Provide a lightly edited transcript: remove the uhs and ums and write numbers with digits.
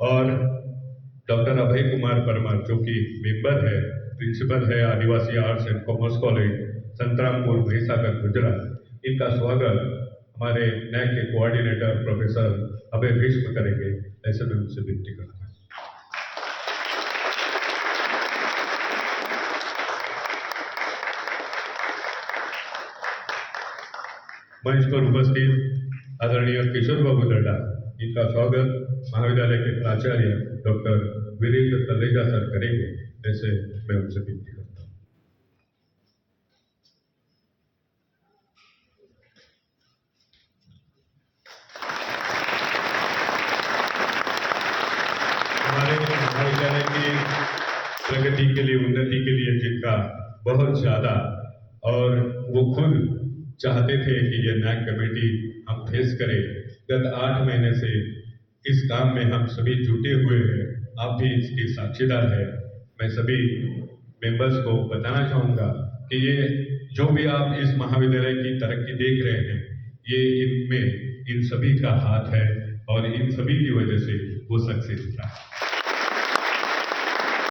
और डॉक्टर अभय कुमार परमार जो कि मेंबर है, प्रिंसिपल है Adivasi arts and commerce college Santrampur Mahisagar Gujarat. इनका स्वागत हमारे नैक के कोऑर्डिनेटर प्रोफेसर अभय भीष्म करेंगे, ऐसे मैं उनसे विनती करता हूँ। मंच पर उपस्थित आदरणीय किशोर बाबू दर्डा, इनका स्वागत महाविद्यालय के प्राचार्य डॉक्टर वीरेंद्र तलेजा सर करेंगे, ऐसे मैं उनसे विनती करता हूँ। हमारे महाविद्यालय की प्रगति के लिए, उन्नति के लिए जिनका बहुत ज्यादा और वो खुद चाहते थे कि ये नैक कमेटी हम फेस करें, गत 8 महीने से इस काम में हम सभी जुटे हुए हैं, आप भी इसके साक्षीदार हैं। मैं सभी मेंबर्स को बताना चाहूँगा कि ये जो भी आप इस महाविद्यालय की तरक्की देख रहे हैं, ये इनमें इन सभी का हाथ है और इन सभी की वजह से वो सक्सेस रहा।